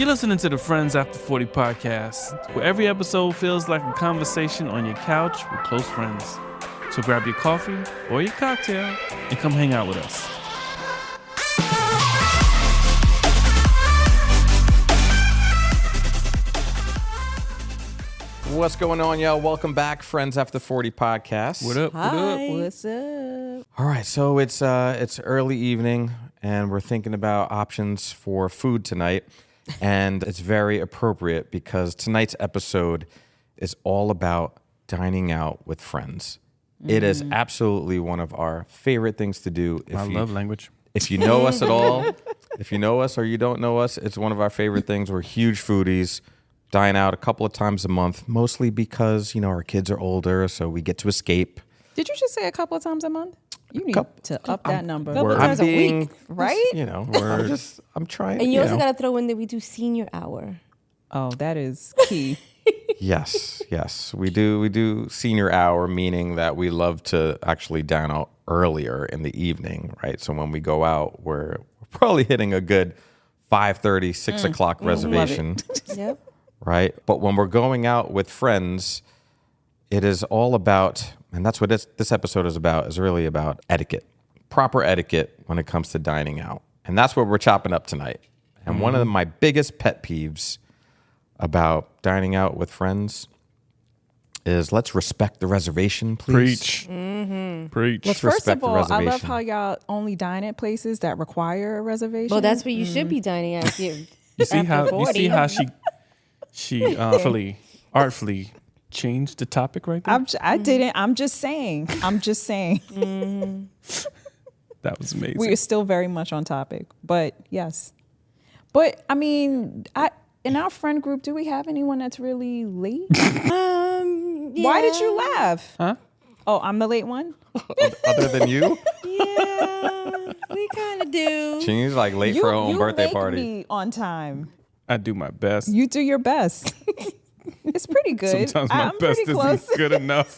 You're listening to the Friends After 40 podcast, where every episode feels like a conversation on your couch with close friends. So grab your coffee or your cocktail and come hang out with us. What's going on, y'all? Welcome back, Friends After 40 podcast. What up? Hi. What up? What's up? All right, so it's early evening, and we're thinking about options for food tonight. And it's very appropriate because tonight's episode is all about dining out with friends. It is absolutely one of our favorite things to do. I love language. If you know us at all, if you know us or you don't know us, it's one of our favorite things. We're huge foodies. Dine out a couple of times a month, mostly because, you know, our kids are older, so we get to escape. Did you just say a couple of times a month? You need to up that number. Couple times a week, right? You know, I'm trying. And you also got to throw in that we do senior hour. Oh, that is key. Yes. We do senior hour, meaning that we love to actually dine out earlier in the evening, right? So when we go out, we're probably hitting a good 5:30, 6 o'clock reservation. Yep. Right? But when we're going out with friends, it is all about, and that's what this episode is really about etiquette, proper etiquette when it comes to dining out. And that's what we're chopping up tonight. And one of my biggest pet peeves about dining out with friends is let's respect the reservation, please. Preach. Let's First respect of all, the reservation. I love how y'all only dine at places that require a reservation. Well, that's where you should be dining at. You see how she artfully changed the topic right there? I didn't. I'm just saying. That was amazing. We are still very much on topic, but yes. But I mean, in our friend group, do we have anyone that's really late? Yeah. Why did you laugh? Huh? Oh, I'm the late one? Other than you, Yeah, we kind of do. she's like late for her own birthday make party. me on time. I do my best. You do your best. It's pretty good. Sometimes my I'm best pretty close. isn't good enough.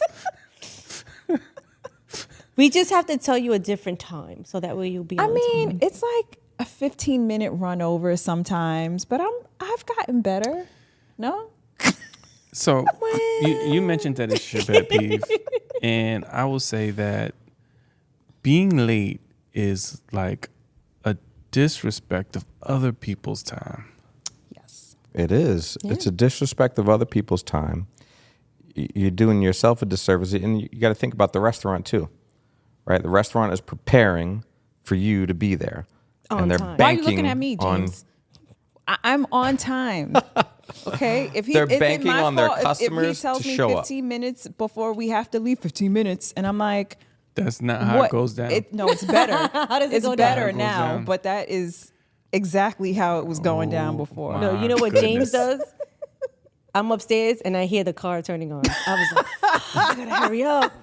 We just have to tell you a different time so that way you'll be on time. It's like a 15-minute run over sometimes, but I've gotten better. No? So you mentioned that it's your pet peeve, and I will say that being late is like a disrespect of other people's time. Yes. It is. Yeah. It's a disrespect of other people's time. You're doing yourself a disservice, and you got to think about the restaurant too, right? The restaurant is preparing for you to be there, and they're banking. Why are you looking at me, James? I'm on time. Okay, They're banking on their customers if he tells to me show 15 minutes before we have to leave, 15 minutes, and I'm like, That's not how it goes down. No, it's better. How does it it's go better down? now, down. but that is exactly how it was going down before. No, you know what James does? I'm upstairs and I hear the car turning on. I was like, I gotta hurry up.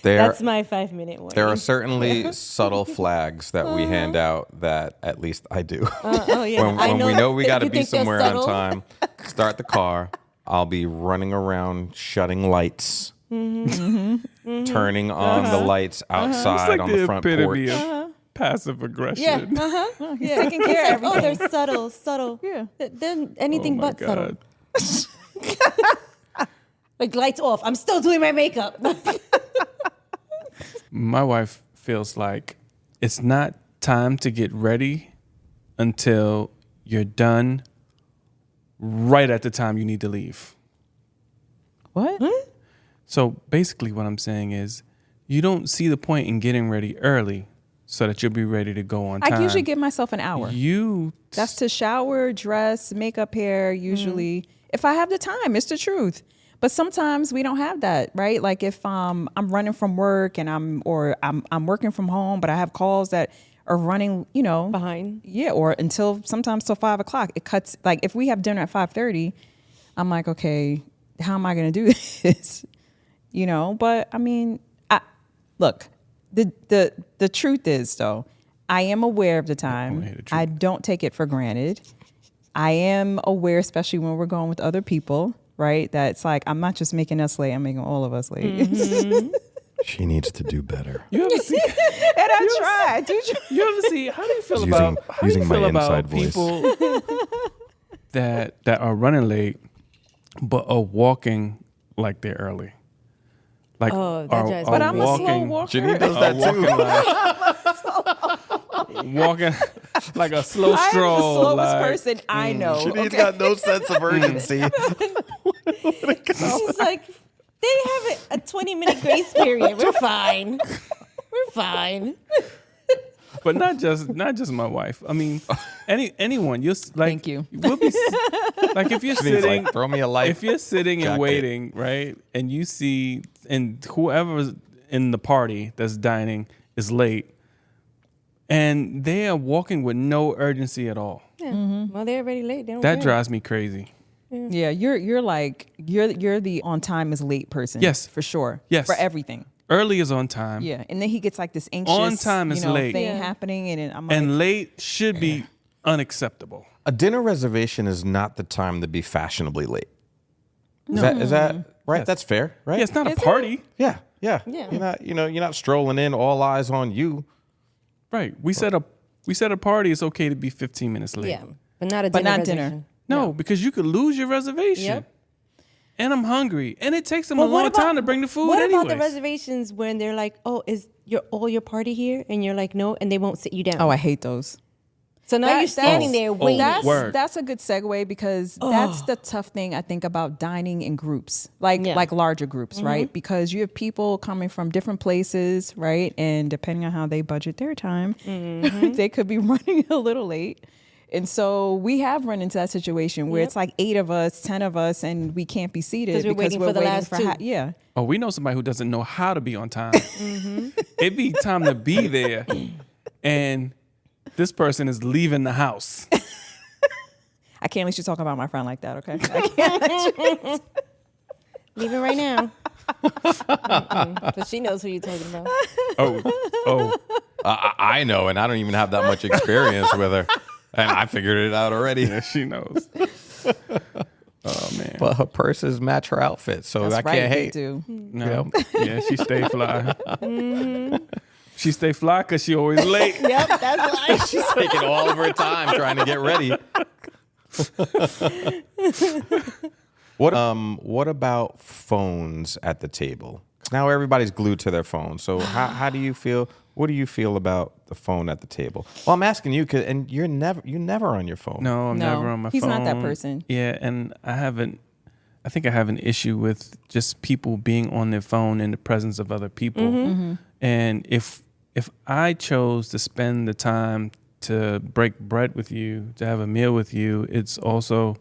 That's my 5-minute warning. There are certainly subtle flags that we hand out that at least I do. Oh yeah, when we know we got to You be think they're somewhere on subtle? time, start the car. I'll be running around, shutting lights, turning on the lights outside It's like on the front epitome porch. of passive aggression. Yeah, He's taking care of Oh, everything. they're subtle. Yeah. They're anything Oh my but God. subtle. Like lights off. I'm still doing my makeup. My wife feels like it's not time to get ready until you're done right at the time you need to leave. What? So basically what I'm saying is you don't see the point in getting ready early so that you'll be ready to go on time. I usually give myself an hour. That's to shower, dress, makeup, hair, usually. If I have the time, it's the truth. But sometimes we don't have that, right? Like if I'm running from work and I'm working from home, but I have calls that are running, Behind. Yeah, or sometimes till 5 o'clock. It cuts. Like if we have dinner at 5:30, I'm like, okay, how am I going to do this? But I mean, look, the truth is though, I am aware of the time. I don't take it for granted. I am aware, especially when we're going with other people, right? That it's like, I'm not just making us late, I'm making all of us late. She needs to do better. You ever see? And I tried. You ever see? How do you feel Using- about? How do you using my feel inside about voice. people that are running late, but are walking like they're early? Like, Oh, that drives me But I'm a slow walking, walker. Janine does that too. walking like a slow I am the stroll. slowest like, person I know. Janine's got no sense of urgency. She's like, they have a 20-minute grace period. We're fine. We're fine. But not just my wife. I mean, anyone. You're like, Thank you. We'll be, like if you're Janine's sitting, like, throw me a light. if you're sitting and jacket. waiting, right, and you see, and whoever's in the party that's dining is late, and they are walking with no urgency at all. Yeah. Well, they're already late. They don't That care. drives me crazy. Yeah, you're like you're the on time is late person. Yes. for sure. Yes. for everything. Early is on time. Yeah, and then he gets like this anxious On time is late. thing Yeah. happening, and then I'm like, And late should be unacceptable. A dinner reservation is not the time to be fashionably late. Is that right? Yes. That's fair, right? Yeah, it's not a Is it? party. Yeah. Yeah. You're not strolling in, all eyes on you. Right. We set a party. It's okay to be 15 minutes late. Yeah. But not a But dinner. not dinner. reservation. No, because you could lose your reservation. Yep. And I'm hungry. And it takes them But a long time to bring the food What anyways. about the reservations when they're like, "Oh, is your party here?" And you're like, "No," and they won't sit you down. oh, I hate those. So now you're standing there waiting. Word. That's a good segue because that's the tough thing I think about dining in groups, like larger groups, right? Because you have people coming from different places, right? And depending on how they budget their time, they could be running a little late. And so we have run into that situation where it's like 8 of us, 10 of us, and we can't be seated 'Cause we're waiting for the last two. yeah. Oh, we know somebody who doesn't know how to be on time. It be time to be there. And this person is leaving the house. I can't let you talk about my friend like that, okay? I can't let you. Leave it right now. So she knows who you're talking about. Oh. I know, and I don't even have that much experience with her. And I figured it out already. Yeah, she knows. Oh, man. But her purses match her outfit, so That's I right, can't they hate. do. No. Yeah, she stay fly. She stay fly because she always late. Yep, that's why. She's taking all of her time trying to get ready. What about phones at the table? Now everybody's glued to their phone. So how do you feel? What do you feel about the phone at the table? Well, I'm asking you, and you're never on your phone. No, I'm No, never on my he's phone. not that person. Yeah, and I think I have an issue with just people being on their phone in the presence of other people. And if I chose to spend the time to break bread with you, to have a meal with you, it's also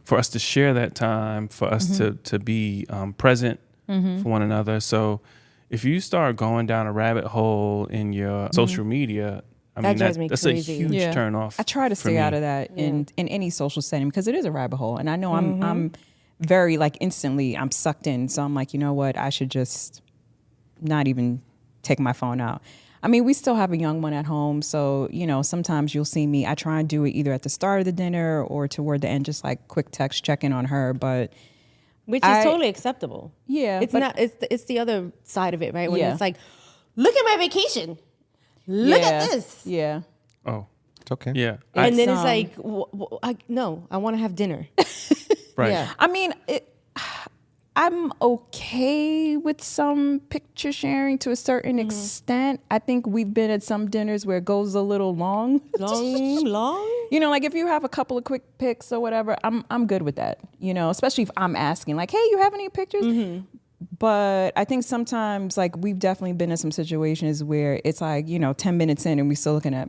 for us to share that time, for us to be present for one another. So if you start going down a rabbit hole in your social media, drives me that's crazy. a huge turn off. I try to for stay me. out of that in any social setting because it is a rabbit hole, and I know I'm very like instantly I'm sucked in. So I'm like, you know what? I should just not even take my phone out. I mean, we still have a young one at home, so sometimes you'll see me. I try and do it either at the start of the dinner or toward the end, just like quick text check in on her, but. Which is totally acceptable. Yeah, It's but- not. It's the other side of it, right? When Yeah. it's like, look at my vacation. Look at this. Yeah. Oh, It's okay. yeah. And then It's, it's like, no, I want to have dinner. Right. Yeah. I mean, I'm okay with some picture sharing to a certain extent. I think we've been at some dinners where it goes a little long. Long? Like if you have a couple of quick pics or whatever, I'm good with that. Especially if I'm asking, like, hey, you have any pictures? But I think sometimes, like, we've definitely been in some situations where it's like, 10 minutes in and we're still looking at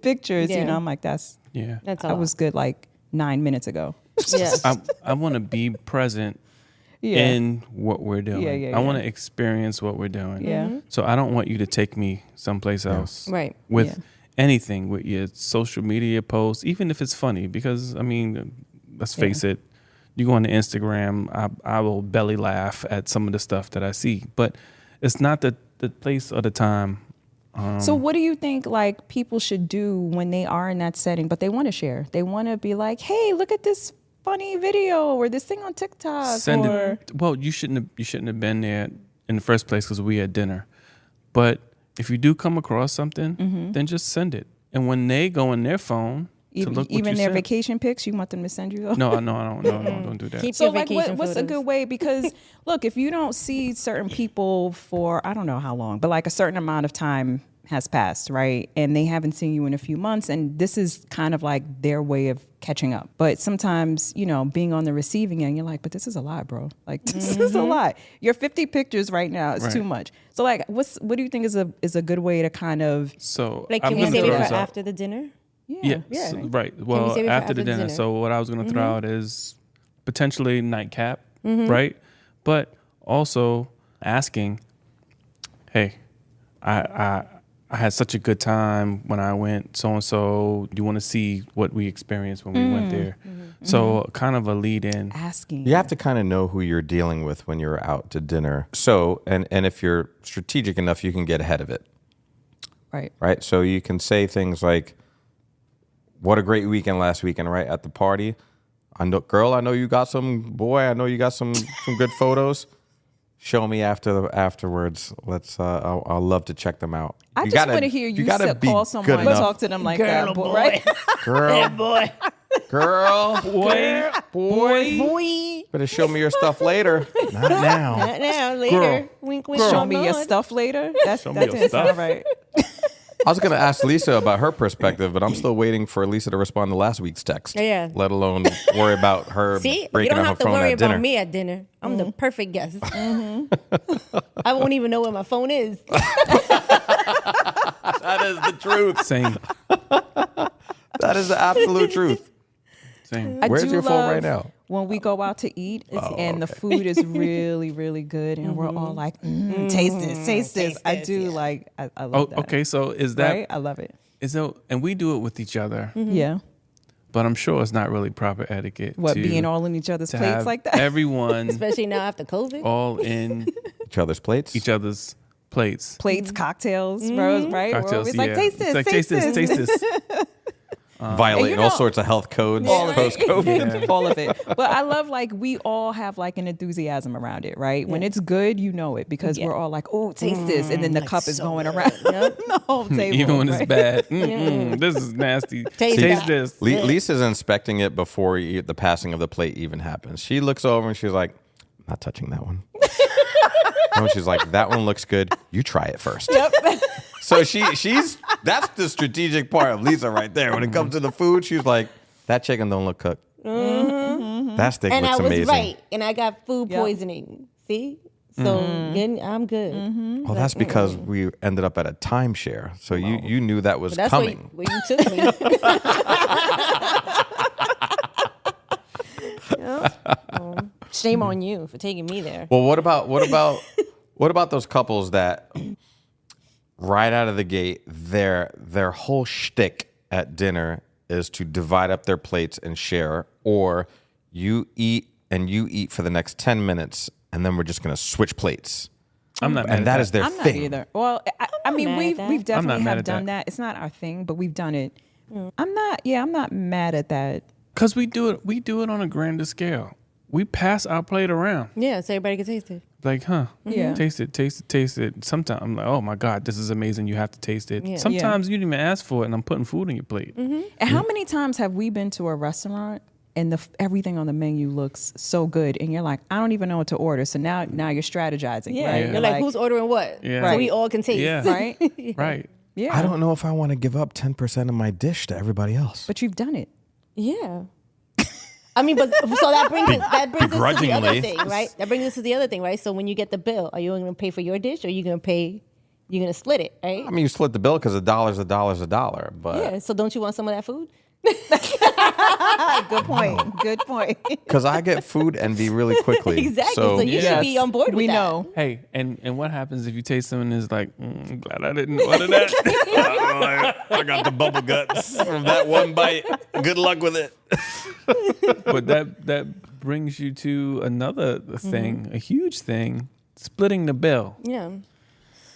pictures. Yeah. I'm like, That's a I lot. was good like 9 minutes ago. Yeah. I want to be present Yeah. in what we're doing. Yeah, I want to experience what we're doing. Yeah. So I don't want you to take me someplace else. Right. With Yeah. anything, with your social media posts, even if it's funny, because I mean, let's face it, you go on to Instagram, I will belly laugh at some of the stuff that I see, but it's not the place or the time. So what do you think like people should do when they are in that setting, but they want to share? They want to be like, hey, look at this funny video or this thing on TikTok. Send or it. Well, you shouldn't have been there in the first place because we had dinner. But if you do come across something, then just send it. And when they go in their phone to look Even what you their sent, vacation pics, you want them to send you those? No, don't do that. Keep So your like, vacation what's a photos. good way? Because look, if you don't see certain people for I don't know how long, but like a certain amount of time has passed, right? And they haven't seen you in a few months, and this is kind of like their way of catching up. But sometimes, being on the receiving end, you're like, but this is a lot, bro. Like this is a lot. Your 50 pictures right now is too Right. much. So like, what do you think is a good way to kind of So Like, I'm can we gonna save it throw for this out. after the dinner? Yeah, right. Well, save it for after the dinner. So what I was going to throw out is potentially nightcap, right? But also asking, hey, I had such a good time when I went so and so. Do you want to see what we experienced when we went there? So kind of a lead in. asking? You have to kind of know who you're dealing with when you're out to dinner. So, and if you're strategic enough, you can get ahead of it, Right. right? So you can say things like, "What a great weekend last weekend, right? At the party, I know you got some good photos. Show me afterwards. Let's. I'll love to check them out. I You just gotta- want to hear you gotta be call good someone and enough. talk to them like that, boy, right? Girl, Boy, boy, better show me your stuff later. Not now. not now, later. Girl. Wink, wink. Girl. Show me your nod. stuff later. That me didn't your sound stuff. right. I was going to ask Lisa about her perspective, but I'm still waiting for Lisa to respond to last week's text. Yeah. Let alone worry about her See, you breaking don't out her have to phone worry at dinner. about me at dinner. I'm the perfect guest. I won't even know where my phone is. That is the truth. Same. That is the absolute truth. Same. I Where's do your phone love right now? when we go out to eat and the food is really, really good, and we're all like, taste this, taste this. I do like, I Oh, love that. okay. So is that Right? I love it. and we do it with each other, Yeah. but I'm sure it's not really proper etiquette. What, to, being all in each other's to plates have like that? Everyone Especially now after COVID. all in Each other's plates? each other's plates. Plates, cocktails, bro, right? We're Cocktails, always like, yeah. taste this, It's like, taste this. taste this. Violating And all sorts of health codes post-COVID. Yeah. All of it. But I love like we all have like an enthusiasm around it, right? When it's good, you know it because we're all like, oh, taste this. And then the cup is going around the whole table. Even when it's right? bad. This is nasty. Taste Taste that. this. Lisa's inspecting it before the passing of the plate even happens. She looks over and she's like, I'm not touching that one. And she's like, that one looks good. You try it first. Yep. So she's that's the strategic part of Lisa right there. When it comes to the food, she's like, that chicken don't look cooked. That steak And I looks was amazing. right. And I got food Yep. poisoning. See? So good, I'm good. Well, that's because we ended up at a timeshare. So you knew that was That's coming. where you took me. Yeah. Shame on you for taking me there. Well, what about those couples that right out of the gate, their whole shtick at dinner is to divide up their plates and share, or you eat for the next 10 minutes and then we're just going to switch plates. I'm not mad And at that is their I'm not thing. either. Well, I mean, mad at that. we've definitely mad have at done that. that. It's not our thing, but we've done it. I'm not mad at that. Because we do it on a grander scale. We pass our plate around. Yeah, so everybody can taste it. Like, Yeah. taste it. Sometimes I'm like, oh my God, this is amazing. You have to taste it. Yeah. Sometimes you didn't even ask for it and I'm putting food on your plate. And how many times have we been to a restaurant and everything on the menu looks so good, and you're like, I don't even know what to order. So now you're strategizing, Yeah. right? You're like, who's ordering what? Yeah. So we all can taste. Yeah. right? Right. Yeah. I don't know if I want to give up 10% of my dish to everybody else. But you've done it. Yeah. I mean, but so that brings us to the other Begrudgingly. thing, right? That brings us to the other thing, right? So when you get the bill, are you going to pay for your dish, or are you going to split it, right? I mean, you split the bill because $1 is $1, but Yeah. So don't you want some of that food? Good point. Good point. because I get food envy really quickly. Exactly. So you Yes. should be on board with We that. know. Hey, and what happens if you taste something and it's like, I'm glad I didn't order that. I got the bubble guts from that one bite. Good luck with it. But that brings you to another thing, a huge thing, splitting the bill. Yeah.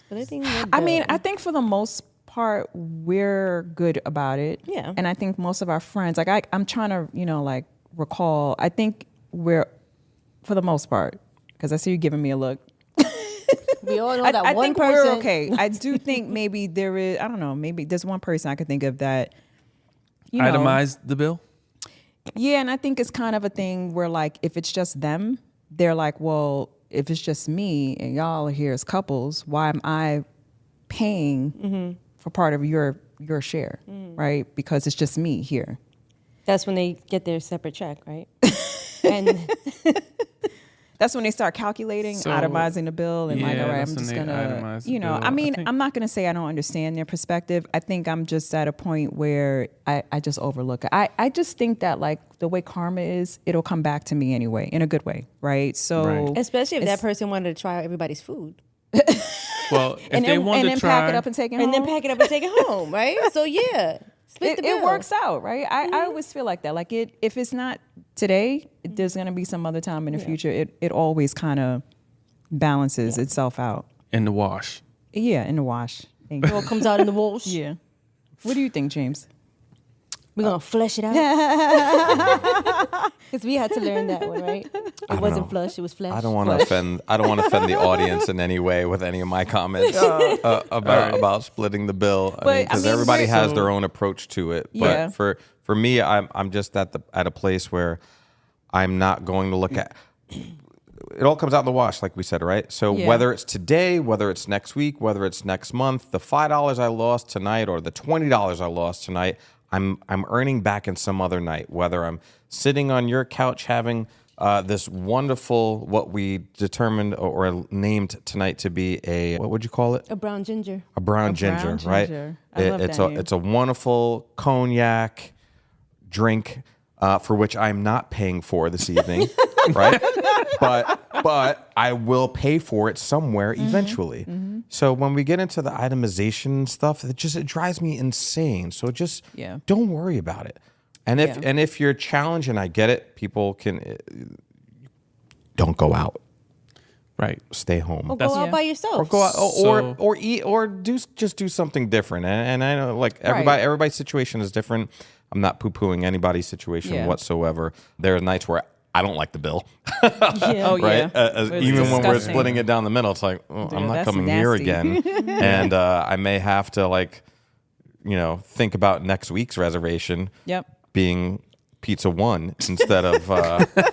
But I think I mean, I think for the most part, we're good about it. Yeah. And I think most of our friends, like I'm trying to, like recall, I think we're, for the most part, because I see you giving me a look. We all know I that one think person. we're okay. I do think maybe there is. I don't know. Maybe there's one person I could think of that. You know, Itemize the bill. yeah, and I think it's kind of a thing where like if it's just them, they're like, well, if it's just me and y'all are here as couples, why am I paying for part of your share, right? Because it's just me here. That's when they get their separate check, right? And That's when they start calculating, So, itemizing the bill, and like, yeah, all right, that's I'm when just they gonna, itemize the you know, bill. I I mean, think- I'm not gonna say I don't understand their perspective. I think I'm just at a point where I just overlook it. I just think that like the way karma is, it'll come back to me anyway, in a good way, right? So, Right. especially if it's- that person wanted to try out everybody's food. Well, if and they then, want and to then try, pack it up and take it home. And then pack it up and take it home, right? So yeah, split the bill. It works out, right? I always feel like that. Like if it's not today, there's gonna be some other time in the future. It always kind of balances itself out. in the wash. Yeah, in the wash. Thank It you. all comes out in the wash. Yeah. What do you think, James? We're gonna flush it out. Because we had to learn that one, right? It wasn't flush, it was flesh. I don't want to offend. I don't want to offend the audience in any way with any of my comments about splitting the bill. But, I Because mean, everybody we're- has their own approach to it. Yeah. But for me, I'm just at a place where I'm not going to look at. It all comes out in the wash, like we said, right? So Yeah. whether it's today, whether it's next week, whether it's next month, the $5 I lost tonight or the $20 I lost tonight, I'm earning back in some other night. Whether I'm sitting on your couch having this wonderful, what we determined or named tonight to be a, what would you call it? A brown ginger. A brown ginger, right? ginger. I love that name. It's a wonderful cognac drink for which I'm not paying for this evening, right? But I will pay for it somewhere eventually. So when we get into the itemization stuff, it drives me insane. So just don't worry about it. And if you're challenged, and I get it, people can don't go out. Right. Stay home. Or go out by yourself. Or go out, So- or eat, or just do something different. And I know, like Right. everybody's situation is different. I'm not poo-pooing anybody's situation whatsoever. There are nights where I don't like the bill, Oh right? yeah. Even when we're disgusting. splitting it down the middle, it's like I'm not that's coming here nasty. again, and I may have to think about next week's reservation Yep. being Pizza One instead of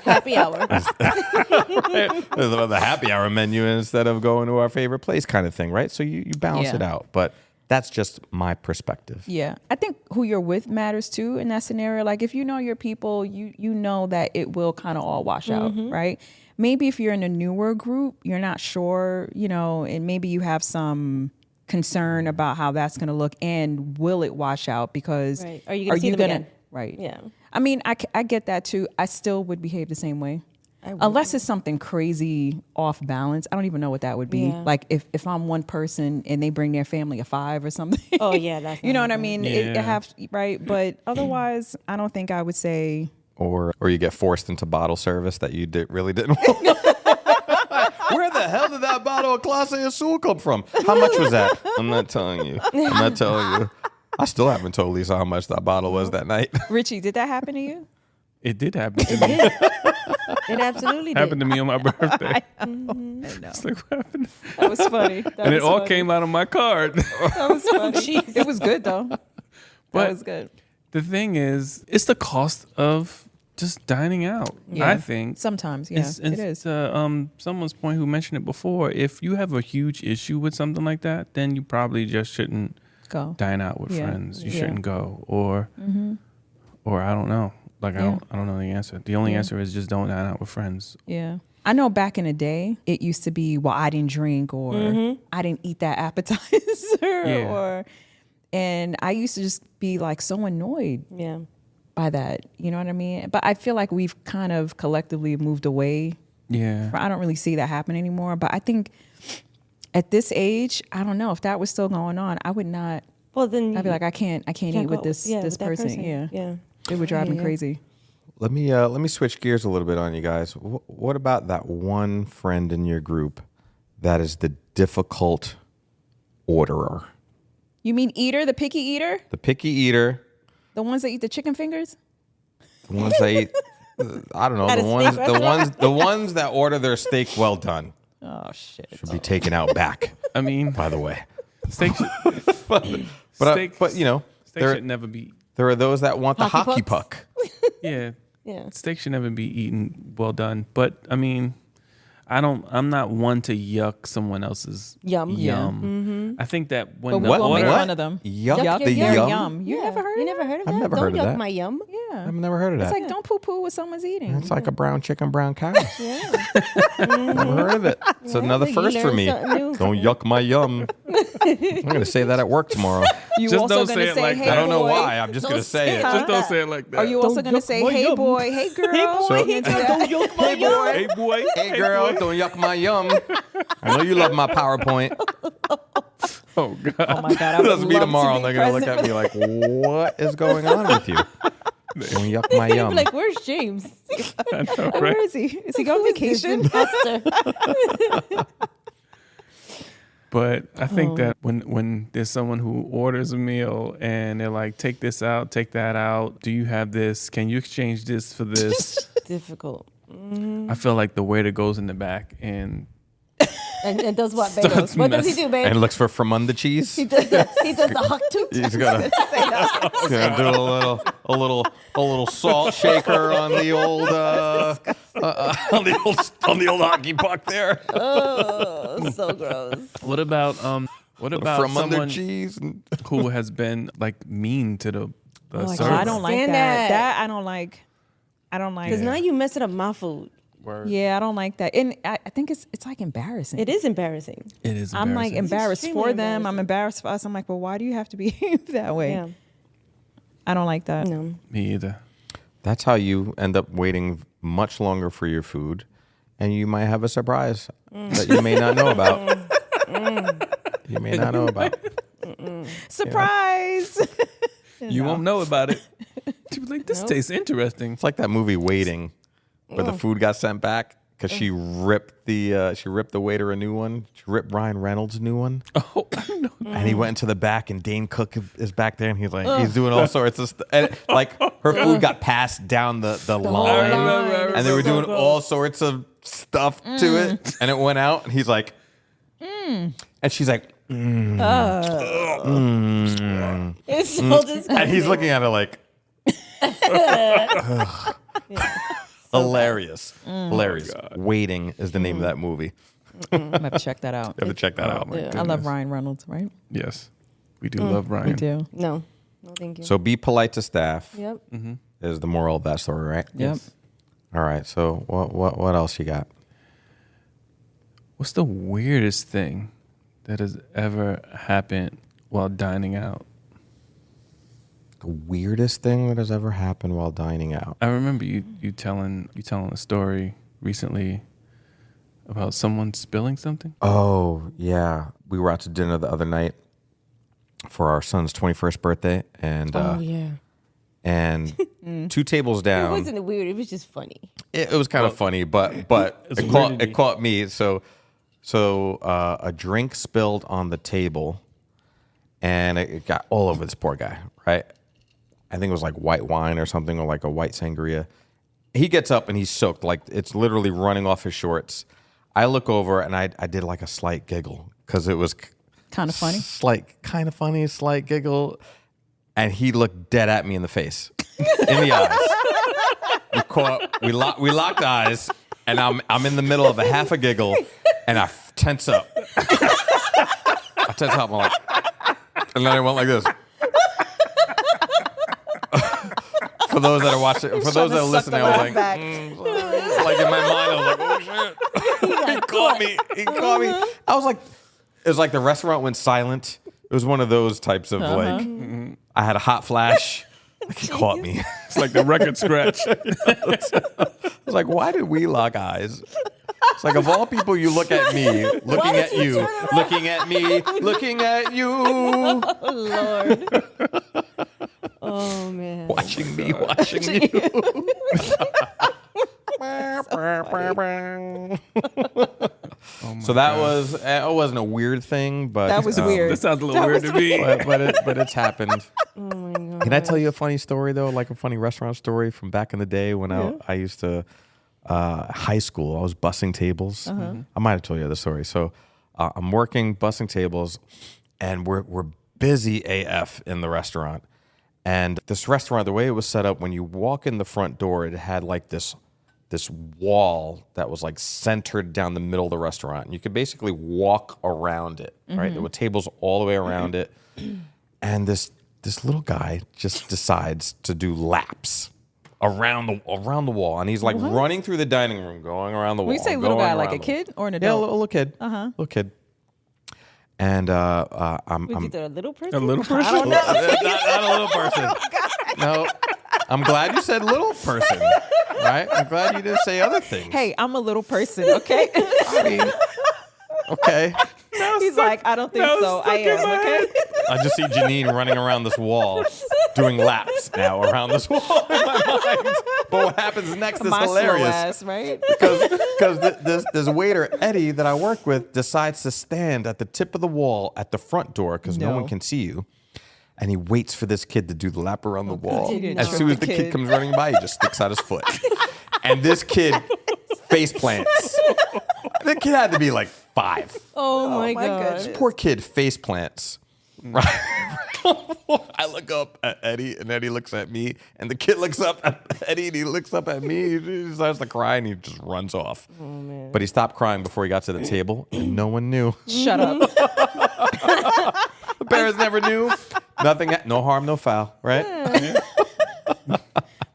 Happy hour. the happy hour menu instead of going to our favorite place kind of thing, right? So you balance Yeah. it out. But that's just my perspective. Yeah. I think who you're with matters too in that scenario. Like if you know your people, you know that it will kind of all wash out, right? Maybe if you're in a newer group, you're not sure, and maybe you have some concern about how that's going to look and will it wash out because Right. Are you gonna see them again? Right. Yeah. I mean, I get that too. I still would behave the same way. Unless it's something crazy off balance. I don't even know what that would be. Yeah. Like if I'm one person and they bring their family of 5 or something. Oh, yeah, that's you know what I not mean? good. It Yeah. have right, but otherwise, I don't think I would say. Or you get forced into bottle service that you really didn't want. Where the hell did that bottle of Clase Azul come from? How much was that? I'm not telling you. I still haven't told Lisa how much that bottle was that night. Richie, did that happen to you? It did happen to me. It absolutely did. Happened to me on my birthday. I know. It's like, what happened? That was funny. And it all came out of my card. That was funny. It was good though. But- That was good. The thing is, it's the cost of just dining out. Yeah. I think Sometimes, yeah, It's, it is. someone's point who mentioned it before. If you have a huge issue with something like that, then you probably just shouldn't Go. dine out with Yeah. friends. You Yeah. shouldn't go, or I don't know. Like I don't know the answer. The only answer is just don't dine out with friends. Yeah. I know back in the day, it used to be, well, I didn't drink or I didn't eat that appetizer and I used to just be like so annoyed Yeah. by that. You know what I mean? But I feel like we've kind of collectively moved away. Yeah. I don't really see that happen anymore. But I think at this age, I don't know if that was still going on. I would not. Well, then I'd be like, I can't eat with this with that person. Yeah. Yeah. It would drive Yeah, me yeah. crazy. Let me switch gears a little bit on you guys. What about that one friend in your group that is the difficult orderer? You mean eater, the picky eater? The picky eater, The ones that eat the chicken fingers? the ones that eat, I don't know, At a steak the ones that order their steak well done. Oh shit. Should be taken out back. I mean, By the way, steak should, but you know, steak should never be. there are those that want the Hockey hockey pucks? puck. Yeah, Yeah. steak should never be eaten well done. But I mean, I'm not one to yuck someone else's Yum. Yeah. I think that when But the we won't make order, fun of them. Yuck, Yuck the your yum. Yum. You never heard You of never heard of that? I've never Don't heard of yuck that. my yum. Yeah. I've never heard of It's that. like don't poo poo what someone's eating. It's like a brown chicken, brown cow. Yeah. Never heard of it. It's another you first for learn me. something new. Don't yuck my yum. I'm gonna say that at work tomorrow. You Just also don't gonna say it say, like hey that. I don't know boy. why. I'm just gonna say it. just don't say it like that. Are you also Don't gonna yuck say, my hey yum. boy, hey girl? So- You gonna do that? yuck my yum. Hey boy, Hey girl, don't yuck my yum. I know you love my PowerPoint. Oh god. Oh my god! I would It'll be love tomorrow, and to they're be gonna look present at me like, "What is going on with you? Don't yuck my yum." Like, where's James? I know, for- right? Where is he? Is he going on vacation? Imposter. But I think that when there's someone who orders a meal and they're like, take this out, take that out. Do you have this? Can you exchange this for this? Difficult. I feel like the waiter goes in the back and And does what, Starts Bagels? What does he messing. do, babe? And looks for Fremunda cheese. He does the hot tooth. He's gonna do a little salt shaker on the old on the old hockey puck there. Oh, so gross. what about Fremunda someone cheese. And, who has been like mean to the Oh, I server? I don't like Stand that. that. That I don't like. I don't like. Because now you messing up my food. Word. Yeah, I don't like that, and I think it's like embarrassing. It is embarrassing. It is. I'm like embarrassed extremely for them. I'm embarrassing. embarrassed for us. I'm like, well, why do you have to be that way? Yeah. I don't like that. No. Me either. that's how you end up waiting much longer for your food, and you might have a surprise that you may not know about. You may not know about. Surprise! You won't know about it. She was like, this tastes interesting. It's like that movie Waiting, where the food got sent back because she ripped the waiter a new one. She ripped Ryan Reynolds a new one, Oh, I know. and he went into the back, and Dane Cook is back there, and he's like, he's doing all sorts of stuff. And like her food got passed down the line, remember. and they were doing all sorts of stuff to it, and it went out, and he's like, and she's like, It's so disgusting. and he's looking at her like, hilarious. Waiting is the name of that movie. I'm gonna have to check that out. You have to check that out. my Yeah. I love Ryan Reynolds, right? Yes, we do love Ryan. We do. No. No, thank you. So be polite to staff Yep. is the moral of that story, right? Yep. All right. So what else you got? What's the weirdest thing that has ever happened while dining out? The weirdest thing that has ever happened while dining out. I remember you telling a story recently about someone spilling something. Oh yeah, we were out to dinner the other night for our son's 21st birthday, and Oh, yeah. and 2 tables It down. wasn't weird. It was just funny. It was kind of funny, but It's it caught me. So a drink spilled on the table, and it got all over this poor guy. Right, I think it was like white wine or something, or like a white sangria. He gets up and he's soaked, like it's literally running off his shorts. I look over and I did like a slight giggle because it was Kind of funny. kind of funny, slight giggle, and he looked dead at me in the face, in the eyes. We locked eyes, and I'm in the middle of a half a giggle, and I tense up. I'm like, and then I went like this. For those that are watching, for those that are listening, I was like, like in my mind, I was like, oh shit, he caught me. I was like, it was like the restaurant went silent. It was one of those types of like, I had a hot flash. Like he caught me. It's like the record scratch. I was like, why did we lock eyes? It's like, of all people, you look at me, looking at you, looking at me, looking at you, Oh, Lord. Oh, man. watching me, watching you. So that was, it wasn't a weird thing, but That was weird. That sounds a little weird to me. but it's happened. Oh, my God. Can I tell you a funny story though, like a funny restaurant story from back in the day when I used to high school. I was bussing tables. I might have told you the story. So I'm working bussing tables, and we're busy AF in the restaurant. And this restaurant, the way it was set up, when you walk in the front door, it had like this wall that was like centered down the middle of the restaurant. And you could basically walk around it, right? There were tables all the way around it. And this little guy just decides to do laps around the wall. And he's like running through the dining room, going around the wall. When you say little guy, like a kid or an Yeah, adult? little kid. Little kid. And I'm Was it a little person? A little person? not a little person. No, I'm glad you said little person. Right? I'm glad you didn't say other things. Hey, I'm a little person, okay? I mean, okay. He's like, I don't think so. I am, okay? I just see Janine running around this wall, doing laps now around this wall in my mind. But what happens next is My slow hilarious. ass, right? Because this waiter, Eddie, that I work with, decides to stand at the tip of the wall at the front door because no one can see you. And he waits for this kid to do the lap around the wall. As soon as the kid comes running by, he just sticks out his foot. And this kid face plants. The kid had to be like 5. Oh my god. This poor kid face plants. Right. I look up at Eddie, and Eddie looks at me, and the kid looks up at Eddie, and he looks up at me. He starts to cry, and he just runs off. Oh man. But he stopped crying before he got to the table, and no one knew. Shut up. The parents never knew. Nothing, no harm, no foul, right?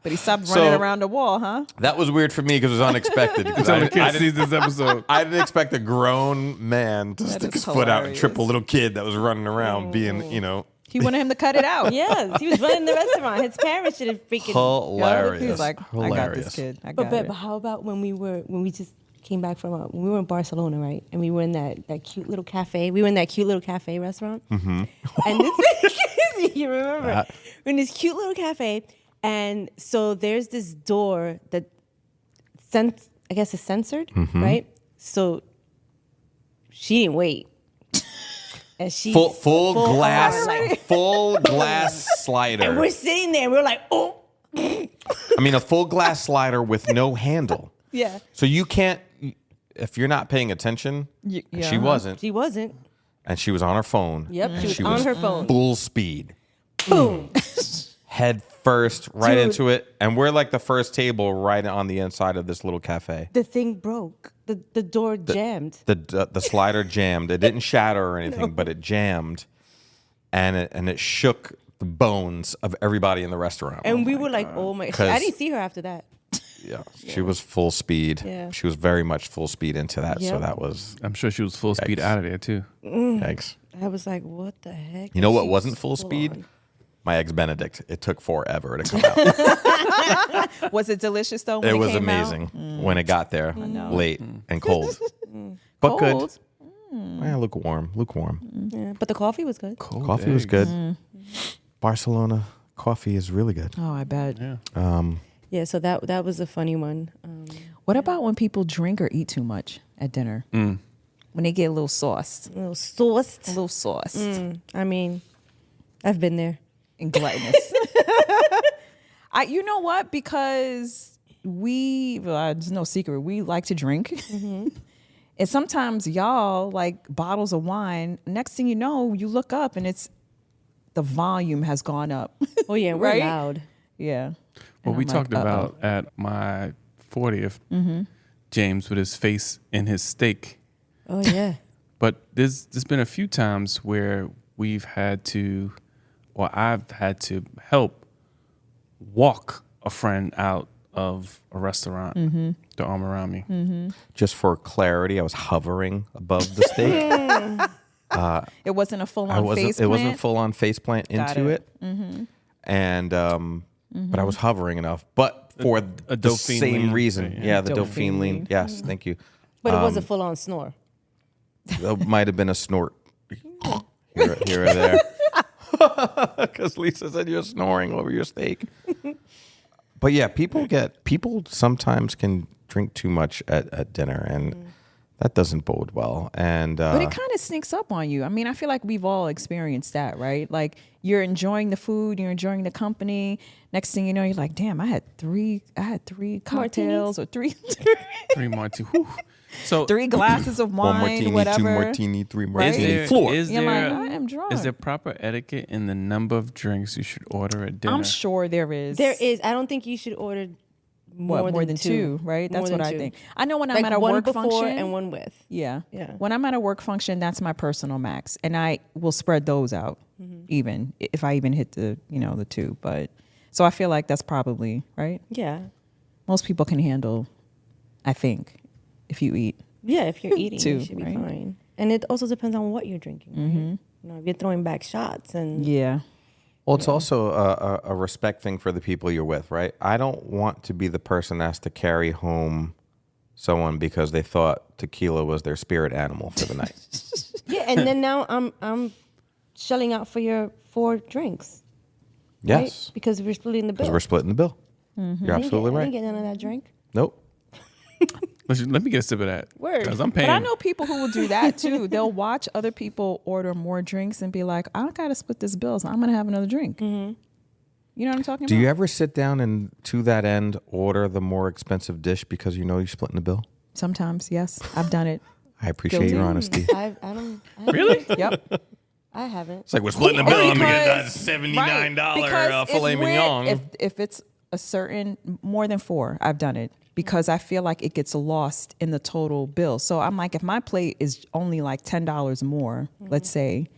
But he stopped running around the wall, huh? That was weird for me because it was unexpected. Because Until the kid sees this episode. I didn't expect a grown man to stick his foot out and trip a hilarious. little kid that was running around being, He wanted him to cut it out. Yes, he was running the restaurant. His parents should have freaking. hilarious. He was like, I got Hilarious. this kid. I But, got but it. but how about when we just came back from when we were in Barcelona, right? And we were in that cute little cafe. We were in that cute little cafe restaurant. Mm-hmm. And this, you remember? We're in this cute little cafe, and so there's this door that I guess is censored, right? So she didn't wait. And she's Full glass slider. and we're sitting there, and we're like, oh. I mean, a full glass slider with no handle. Yeah. So you can't, if you're not paying attention, and she wasn't, She wasn't. and she was on her phone. Yep, and she was on her phone. Full speed. Boom. Head first, right Dude. into it. And we're like the first table right on the inside of this little cafe. The thing broke. The door jammed. The slider jammed. It didn't shatter or anything, but it jammed. And it shook the bones of everybody in the restaurant. And we were like, oh my. 'Cause- I didn't see her after that. Yeah, she was full speed. Yeah. She was very much full speed into that. So Yep. that was I'm sure she was full speed out of there too. yikes. I was like, what the heck? You know what She wasn't was full speed? on. My eggs Benedict. It took forever to come out. Was it delicious though? When It it was came amazing Out? when it got there, late and cold, but Cold? good. Yeah, lukewarm. Yeah, but the coffee was good. Coffee was good. Barcelona coffee is really good. Oh, I bet. Yeah, so that was a funny one. What about when people drink or eat too much at dinner? When they get a little sauced, A little sauced. a little sauced I mean, I've been there. and gluttonous. You know what? Because it's no secret, we like to drink. And sometimes y'all like bottles of wine. Next thing you know, you look up and the volume has gone up. Oh yeah, we're Right? loud. Yeah. What And we I'm talked like, about at my 40th, James with his face in his steak. Oh yeah. But there's been a few times where I've had to help walk a friend out of a restaurant, the arm around me. Just for clarity, I was hovering above the steak. It wasn't a full on face It plant. wasn't full on face plant Got into it. it. And but I was hovering enough. But for a the Dauphine same lean. reason. Yeah, the Dauphine Dauphine lean. lean. Yes, thank you. But it was a full on snore. That might have been a snort here or there. Because Lisa said you're snoring over your steak. But yeah, people sometimes can drink too much at dinner. And that doesn't bode well. And But it kind of sneaks up on you. I mean, I feel like we've all experienced that, right? Like you're enjoying the food, you're enjoying the company. Next thing you know, you're like, damn, I had three cocktails or three 3 martinis. Whew. So 3 glasses of wine, one martini, whatever. 2 martini, 3 is martini, there, floor. is You're like, there I am drunk. is there proper etiquette in the number of drinks you should order at dinner? I'm sure there is. There is. I don't think you should order more than two, right? More That's than what I two. think. I know when I'm Like at a one work before function and one with. Yeah. Yeah. When I'm at a work function, that's my personal max. And I will spread those out even if I even hit the 2. But so I feel like that's probably right. Yeah. Most people can handle, I think, if you eat. Yeah, if you're eating, Two, you should be right? fine. And it also depends on what you're drinking, right? You know, if you're throwing back shots and Yeah. Well, it's also a respect thing for the people you're with, right? I don't want to be the person that has to carry home someone because they thought tequila was their spirit animal for the night. yeah, and then now I'm shelling out for your 4 drinks. Yes, Right? Because we're splitting the bill. because we're splitting the bill. You're absolutely I right. didn't get none of that drink. Nope. Let me get a sip of that. Word. Because I'm paying. But I know people who will do that too. They'll watch other people order more drinks and be like, I don't got to split this bill, so I'm going to have another drink. You know what I'm talking Do about? you ever sit down and, to that end, order the more expensive dish because you know you're splitting the bill? Sometimes, yes. I've done it. I appreciate Guilty. your honesty. I don't. Really? Yep. I haven't. It's like we're splitting the bill. I'm gonna get that Because- $79 Because filet it's weird mignon. If it's a certain more than 4, I've done it because I feel like it gets lost in the total bill. So I'm like, if my plate is only like $10 more, let's say,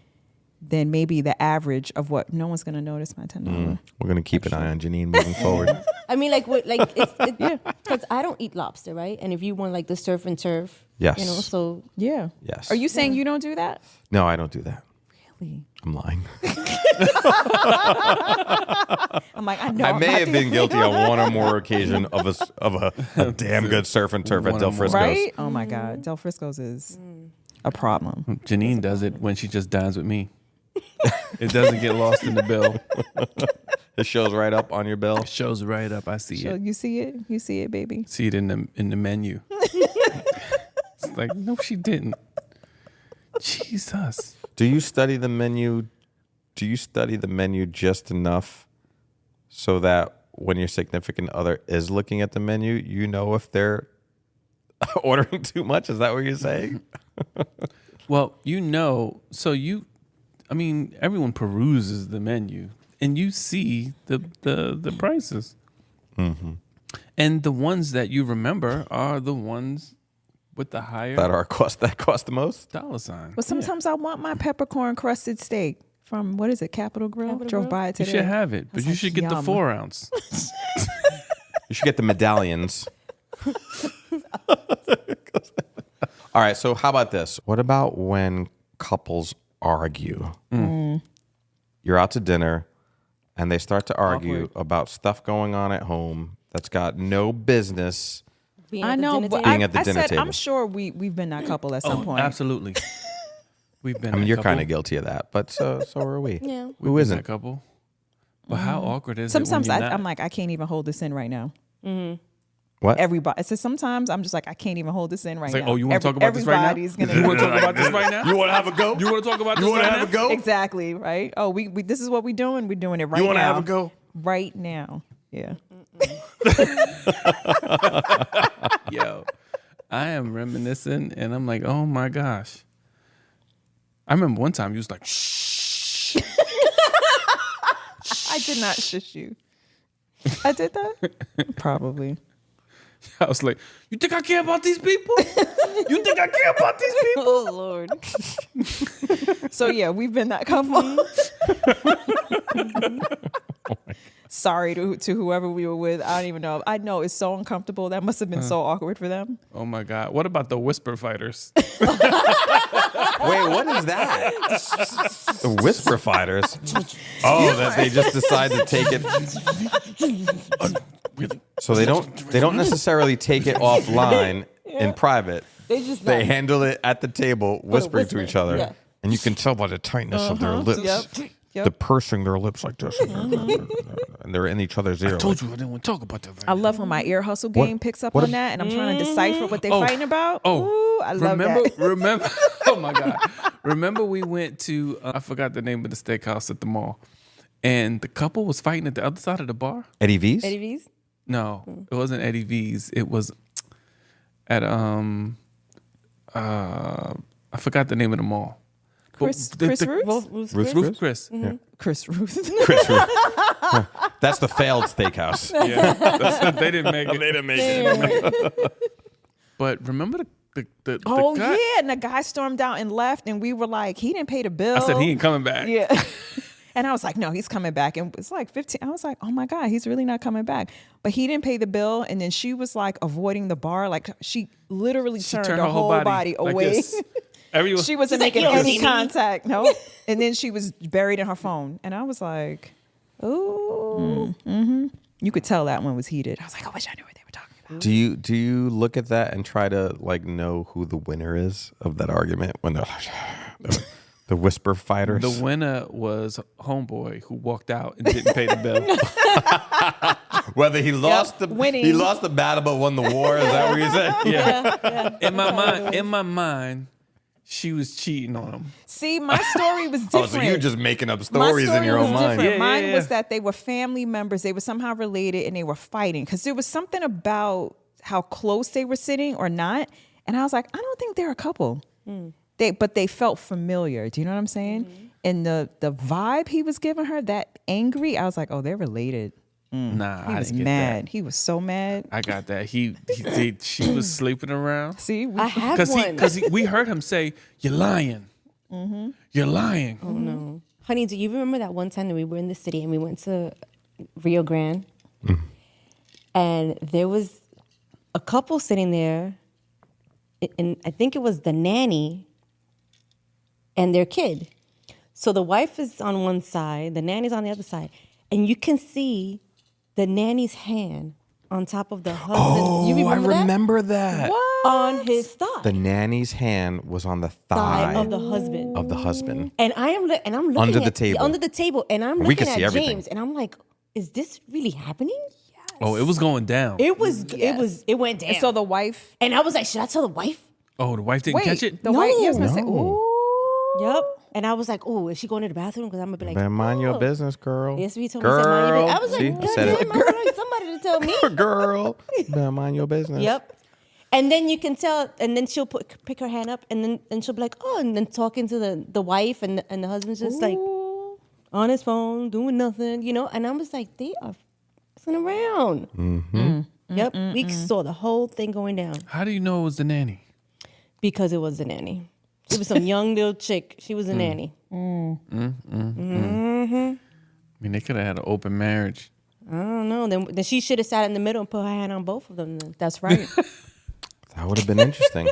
then maybe the average of what no one's gonna notice my $10. We're gonna keep an eye on Janine moving forward. I mean, like, what, like, because I don't eat lobster, right? And if you want like the surf and turf, Yes. you know, so Yeah. Yes. Are you saying you don't do that? No, I don't do that. Really? I'm lying. I'm like, I know. I I'm may not have doing been guilty on one or more occasion of a damn good surf and turf at One Del or more. Frisco's. Right? Oh my God. Del Frisco's is a problem. Janine does it when she just dines with me. It doesn't get lost in the bill. It shows right up on your bill. It shows right up. I see So it. you see it? You see it, baby. See it in the menu. It's like, no, she didn't. Jesus. Do you study the menu? Do you study the menu just enough so that when your significant other is looking at the menu, you know if they're ordering too much? Is that what you're saying? Well, everyone peruses the menu and you see the prices. Mm-hmm. And the ones that you remember are the ones with the higher That cost the most? dollar sign. But sometimes I want my peppercorn crusted steak from, what is it, Capitol Grill? Capitol Drove Grill? by it You today. should have it, but was you like, should get the yum. 4 ounce. You should get the medallions. All right, so how about this? What about when couples argue? You're out to dinner and they start to argue Awkward. about stuff going on at home that's got no business. being I at the know, dinner but table. Being at the I dinner said, table. I'm sure we've been that couple at some point. Absolutely. We've been I mean, that you're couple. kind of guilty of that, but so are we. Yeah. We've Who been isn't? that couple. But how awkward is Sometimes it when you're not? I'm like, I can't even hold this in right now. What? Everybody. So sometimes I'm just like, I can't even hold this in right It's like, now. oh, you want to talk about this right now? Everybody's gonna You want to talk about this right now? You want to have a go? You want to talk about this You want to right have a now? go? Exactly, right? Oh, we this is what we're doing. We're doing it right now. You want to have a go? Right now. Yeah. Yo, I am reminiscing, and I'm like, oh my gosh. I remember one time you was like, shh. I did not shush you. I did that? Probably. I was like, you think I care about these people? You think I care about these people? Oh, Lord. So, yeah, we've been that couple. Sorry to whoever we were with. I don't even know. I know it's so uncomfortable. That must have been so awkward for them. Oh my God. What about the whisper fighters? Wait, what is that? The whisper fighters. Oh, that they just decide to take it. Really? So they don't necessarily take it offline in private. They handle it at the table, whispering to each other, Yeah. and you can tell by the tightness of their lips. Yep. the pursing their lips like this, and they're in each other's ear. I told you I didn't want to talk about that. Right I love when my ear hustle game picks up on that, and I'm trying to decipher what they're fighting about. Ooh, I love that. Remember? Oh my God! Remember we went to I forgot the name of the steakhouse at the mall, and the couple was fighting at the other side of the bar. Eddie V's. Eddie V's? No, it wasn't Eddie V's. It was at I forgot the name of the mall. Chris Ruth? Ruth Chris. Yeah. Chris Ruth. Chris Ruth. That's the failed steakhouse. Yeah, they didn't make it. They didn't make it. But remember the Oh guy? yeah, and the guy stormed out and left, and we were like, he didn't pay the bill. I said he ain't coming back. Yeah. And I was like, no, he's coming back. And it's like 15. I was like, oh my God, he's really not coming back. But he didn't pay the bill. And then she was like avoiding the bar. Like she literally turned her whole body like away. this. Everyone, She wasn't She's like, making "You don't any see me." contact. No. And then she was buried in her phone. And I was like, Ooh. you could tell that one was heated. I was like, I wish I knew what they were talking about. Do you look at that and try to like know who the winner is of that argument when they're like, the whisper fighters? the winner was homeboy who walked out and didn't pay the bill. Whether he lost winning. he lost the battle but won the war. Is that what you said? Yeah. In my mind, she was cheating on him. See, my story was Oh, different. so you're just making up My stories in story your was own mind. different. Yeah, Mine yeah, was yeah. that they were family members. They were somehow related and they were fighting because there was something about how close they were sitting or not. And I was like, I don't think they're a couple. But they felt familiar. Do you know what I'm saying? And the vibe he was giving her, that angry, I was like, oh, they're related. Nah, He I was didn't get mad. that. He was so mad. I got that. She was sleeping around. See, I have one. Because we heard him say, "You're lying. You're lying." Oh no, honey, do you remember that one time that we were in the city and we went to Rio Grande, and there was a couple sitting there, and I think it was the nanny and their kid. So the wife is on one side, the nanny's on the other side, and you can see the nanny's hand on top of the husband. Oh, You I remember that? remember that. On his thigh. The nanny's hand was on the thigh thigh of the husband. of the husband. And I'm looking Under the at, table. under the table, and I'm We looking could at see everything. James, and I'm like, "Is this really happening?" Oh, it was going down. It went down. And so the wife. and I was like, "Should I tell the wife?" Oh, the wife didn't catch it. The wife. Yeah, I was gonna say, No. ooh. Yep. And I was like, "Oh, is she going to the bathroom?" Because I'm gonna be like, Man, mind your "Oh." business, girl. Yes, we told me. Said, mind your Girl. business. I was See, like, I said "God damn, I would like somebody to tell me." it. Girl, man, mind your business. Yep. And then you can tell, and then she'll pick her hand up, and then she'll be like, "Oh," and then talking to the wife, and the husband's just like on his phone doing nothing, you know. And I was like, they are messing around. Yep, we saw the whole thing going down How do you know it was the nanny? because it was the nanny. It was some young little chick. She was a nanny. I mean, they could have had an open marriage. I don't know. Then she should have sat in the middle and put her hand on both of them. Then. That's right. That would have been interesting.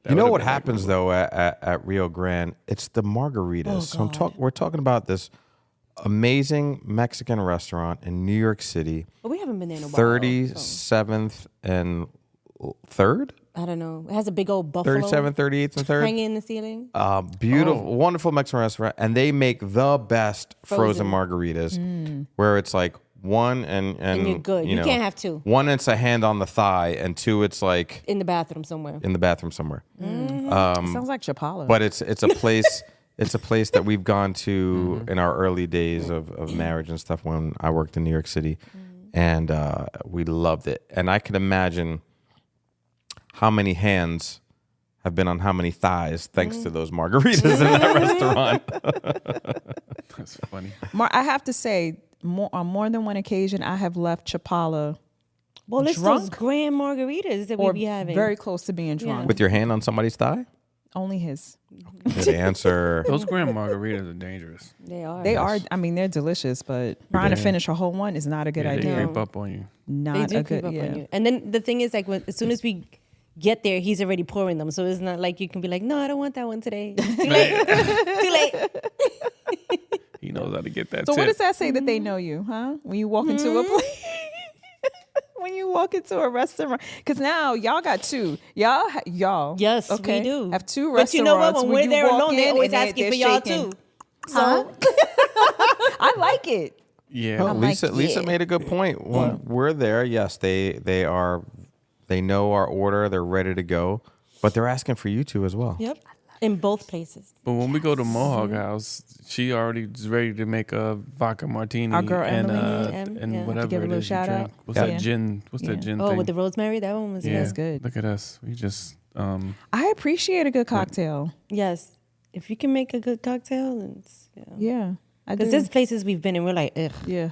You know would've what been like happens though at Rio Grande? It's the margaritas. So we're talking about this amazing Mexican restaurant in New York City, But we haven't been there in a while. 37th and 3rd? I don't know. It has a big old buffalo 37th, 38th, and 3rd? hanging in the ceiling. Beautiful, wonderful Mexican restaurant, and they make the best frozen margaritas, where it's like one and you're good. You know, can't have two. One, it's a hand on the thigh, and two, it's like In the bathroom somewhere. in the bathroom somewhere. Sounds like Chapala. But it's a place. It's a place that we've gone to in our early days of marriage and stuff when I worked in New York City, and we loved it. And I can imagine how many hands have been on how many thighs thanks to those margaritas in that restaurant. That's funny. I have to say, on more than one occasion, I have left Chapala Well, it's drunk those grand margaritas that we or be having. very close to being drunk. With your hand on somebody's thigh? Only his. Good answer. Those grand margaritas are dangerous. They are. They are. I mean, they're delicious, but trying to finish a whole one is not a good Yeah, they idea. creep up on you. Not They do a creep good. up Yeah. on you. And then the thing is, like, as soon as we get there, he's already pouring them. So it's not like you can be like, "No, I don't want that one today." It's too late. Too late. He knows how to get that So tip. what does that say that they know you, huh? When you walk into a place. When you walk into a restaurant, because now y'all got two, y'all, Yes, okay, we do. have two But restaurants. you know what? When we're you there walk alone, they in always and asking they're for y'all shaking. too. So I like it. Yeah. Oh, I'm like, Lisa yeah. made a good point. When we're there, yes, they know our order, they're ready to go, but they're asking for you to as well. Yep. In both places. But when we go to Mohawk House, she already is ready to make a vodka martini Our girl and Emily, yeah. To whatever give a it little is you shout drink. out. What's Yeah. that gin? What's that gin Oh, thing? with the rosemary, that one was yeah, That's good. Look at us. We just I appreciate a good cocktail. Yes. If you can make a good cocktail, then it's, Yeah, I do. Because there's places we've been and we're like, ugh. Yeah,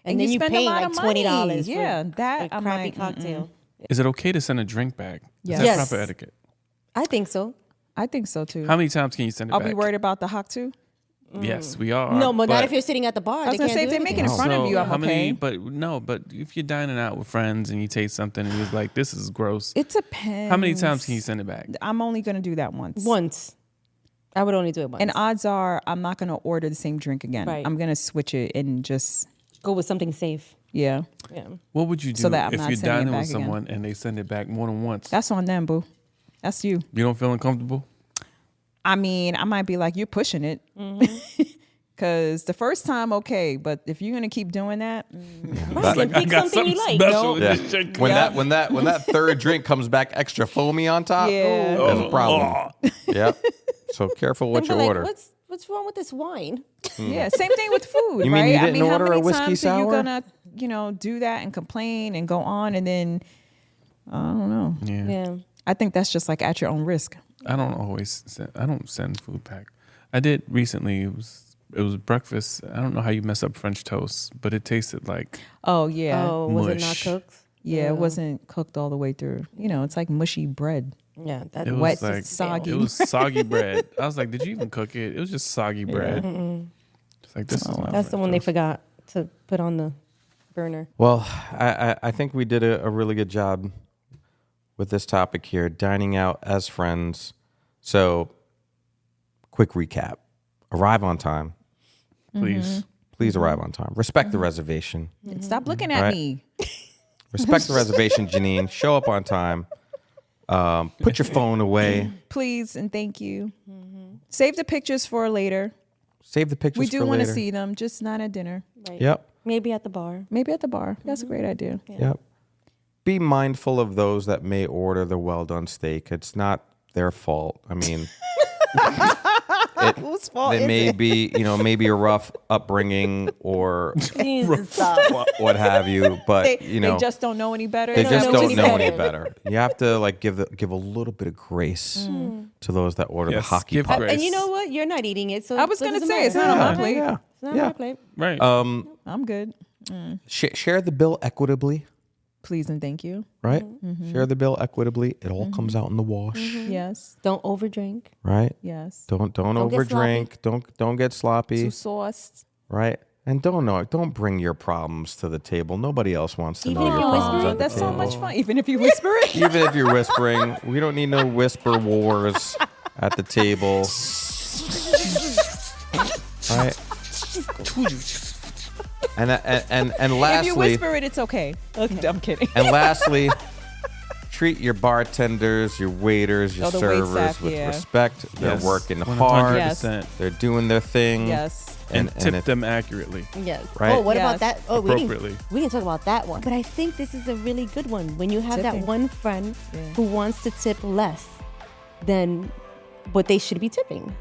And then you spend pay a lot like of money. $20 Yeah, for that a I'm crappy like, cocktail. is it okay to send a drink back? Yes. Is that Yes. proper etiquette? I think so. I think so too. How many times can you send it Are back? we worried about the hock too? Yes, we are. No, but not if you're sitting at the bar. I was gonna say if they're making it in front of you, I'm how many? okay. But if you're dining out with friends and you taste something and you're like, this is gross. It depends. How many times can you send it back? I'm only gonna do that once. Once. I would only do it once. And odds are I'm not gonna order the same drink again. Right. I'm gonna switch it and just go with something safe. yeah. Yeah. What would you do So that I'm if not you're sending it dining with back again. someone and they send it back more than once? That's on them, boo. That's you. You don't feel uncomfortable? I mean, I might be like, you're pushing it. Cause the first time, okay, but if you're gonna keep doing that, Right. And pick something you like. special No. in this chick. When that third drink comes back extra foamy on top, Yeah. there's a problem. Yep. So careful what And you we're like, order. what's wrong with this wine? yeah, same thing with food, You right? mean you I didn't mean, how order a many whiskey times are you sour? gonna, do that and complain and go on and then I don't know. Yeah. Yeah. I think that's just like at your own risk. I don't send food back. I did recently. It was breakfast. I don't know how you mess up French toast, but it tasted like Oh yeah. Oh, was it not Mush. cooked? Yeah, it wasn't cooked all the way through. It's like mushy bread. Yeah. That it was Wet, like soggy. It was soggy bread. I was like, did you even cook it? It was just soggy bread. It's like this is not That's the French one they toast. forgot to put on the burner. Well, I think we did a really good job with this topic here, dining out as friends. So, quick recap. Arrive on time. Please. Please arrive on time. Respect the reservation. Stop looking at Right. me. Respect the reservation, Janine. Show up on time. Put your phone away. Please and thank you. Save the pictures for later. Save the pictures We do for want to later. see them, just not at dinner. Right. Yep. Maybe at the bar. Maybe at the bar. That's a great idea. Yep. Be mindful of those that may order the well done steak. It's not their fault. I mean, Whose fault it is may it? be, be a rough upbringing or Jesus, stop. what have you, but They just don't know any better. they Is just that what don't you know said? any better. You have to give a little bit of grace to those that order Yes, the hockey give puck. grace. And you know what? You're not eating it, so I was so it gonna doesn't say it's matter. not on my plate. Yeah. It's not on Yeah. my plate. Right. I'm good. Share the bill equitably, Please and thank you. right? Share the bill equitably. It all comes out in the wash, Yes. Don't overdrink. right? Yes. Don't get overdrink. Don't get sloppy, Too sauced. right? And don't bring your problems to the table. Nobody else wants to Even know if your you're problems whispering? at the That's so table. much fun. Even if you whisper it. Even if you're whispering, we don't need no whisper wars at the table. Right? And If you lastly, whisper it, it's okay. Okay. I'm kidding. and lastly, treat your bartenders, your waiters, your Oh, the wait servers staff, with yeah. respect. They're Yes. working 100%. hard. Yes. They're doing their thing. Yes. And tip if- them accurately. Yes. Right. Oh, what Yes. about that? Oh, Appropriately. we didn't talk about that one. But I think this is a really good one. When you have Tipping. that one friend Yeah. who wants to tip less than what they should be tipping,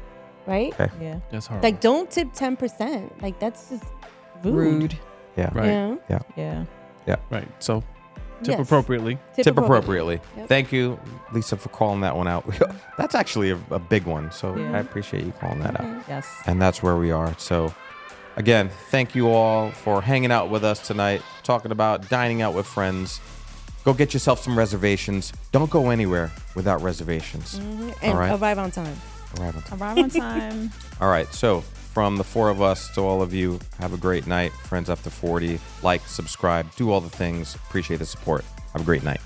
right? Okay. Yeah. That's hard. Like, don't tip 10%. Like, that's just rude. Rude. Yeah. Right. Yeah. Yeah. Yeah. Right. So tip Yes. appropriately. Tip appropriately. Yep. Thank you, Lisa, for calling that one out. That's actually a big one. So Yeah. I appreciate you calling that out. Yes. And that's where we are. So, again, thank you all for hanging out with us tonight, talking about dining out with friends. Go get yourself some reservations. Don't go anywhere without reservations. And All right. arrive on time. Arrive on time. Arrive on time. All right. So, from the four of us to all of you, have a great night. Friends up to 40. Like, subscribe, do all the things. Appreciate the support. Have a great night.